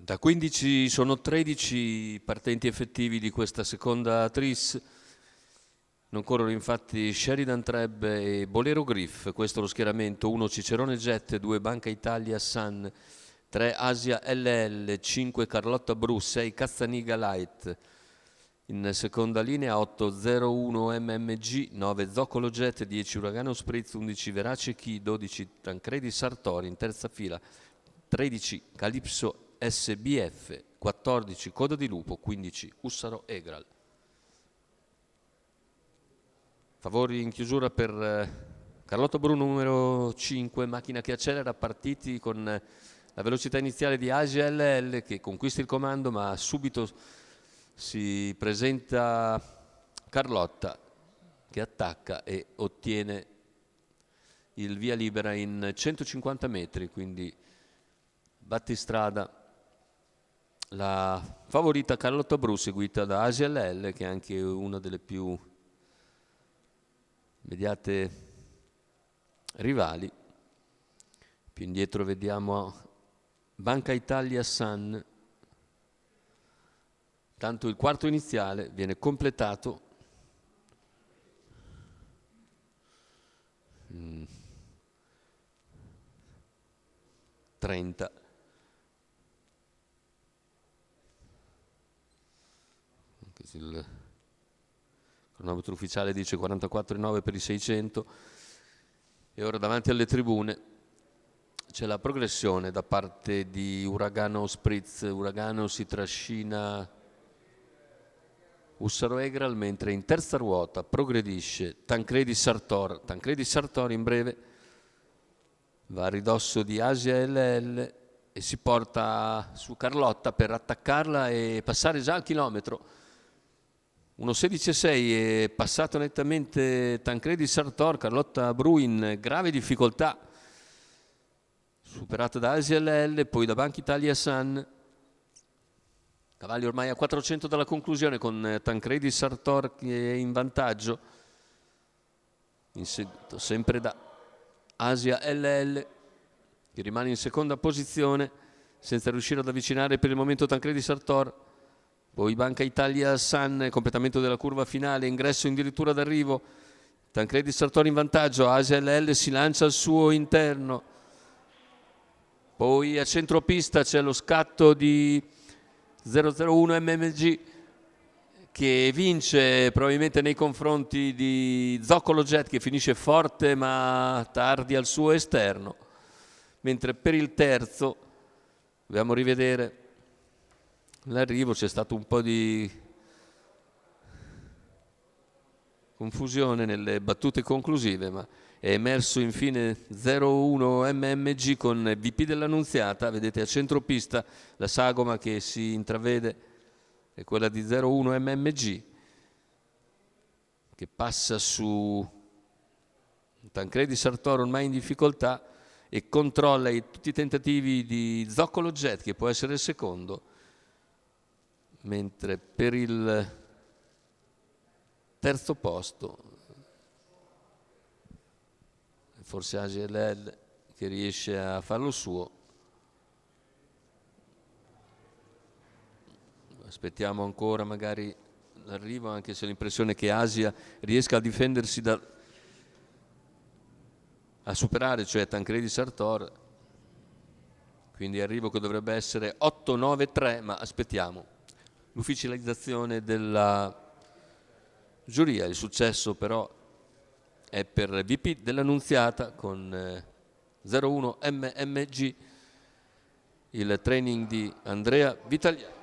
Da 15 sono 13 i partenti effettivi di questa seconda tris. Non corrono infatti Sheridan Treb e Bolero Griff, questo è lo schieramento: 1 Cicerone Jet, 2 Banca Italia Sun, 3 Asia LL, 5 Carlotta Bru, 6 Cazzaniga Light. In seconda linea 801 MMG, 9 Zoccolo Jet, 10 Uragano Spritz, 11 Verace Chi, 12 Tancredi Sartori. In terza fila 13 Calypso SBF, 14 Coda di Lupo, 15 Ussaro Egral. Favori in chiusura per Carlotta Bru numero 5, macchina che accelera, partiti con la velocità iniziale di Asia LL che conquista il comando, ma subito si presenta Carlotta che attacca e ottiene il via libera in 150 metri, quindi battistrada la favorita Carlotta Bru, seguita da Asia LL che è anche una delle più immediate rivali. Più indietro vediamo Banca Italia Sun. Tanto il quarto iniziale viene completato 30. Il cronometro ufficiale dice 44,9 per i 600. E ora davanti alle tribune c'è la progressione da parte di Uragano Spritz. Uragano si trascina Ussaro Egral, mentre in terza ruota progredisce Tancredi Sartor. Tancredi Sartor in breve va a ridosso di Asia LL e si porta su Carlotta per attaccarla e passare già al chilometro. 1.16,6 è passato nettamente Tancredi Sartor. Carlotta Bru in grave difficoltà, superata da Asia LL, poi da Banca Italia Sun. Cavalli ormai a 400 dalla conclusione, con Tancredi Sartor che è in vantaggio, inseguito sempre da Asia LL che rimane in seconda posizione senza riuscire ad avvicinare per il momento Tancredi Sartor. Poi Banca Italia Sun, completamento della curva finale, ingresso addirittura d'arrivo, Tancredi Sartor in vantaggio, Asia LL si lancia al suo interno. Poi a centropista c'è lo scatto di 001 MMG che vince probabilmente nei confronti di Zoccolo Jet, che finisce forte ma tardi al suo esterno, mentre per il terzo dobbiamo rivedere l'arrivo. C'è stato un po' di confusione nelle battute conclusive, ma è emerso infine 01 MMG con VP dell'Annunziata. Vedete a centropista la sagoma che si intravede è quella di 01 MMG che passa su Tancredi Sartor ormai in difficoltà e controlla tutti i tentativi di Zoccolo Jet, che può essere il secondo, mentre per il terzo posto forse Asia LL che riesce a farlo suo. Aspettiamo ancora magari l'arrivo, anche se ho l'impressione che Asia riesca a difendersi a superare, cioè Tancredi Sartor, quindi arrivo che dovrebbe essere 8-9-3, ma aspettiamo l'ufficializzazione della giuria. Il successo però è per VP dell'Annunziata con 01 MMG, il training di Andrea Vitagliani.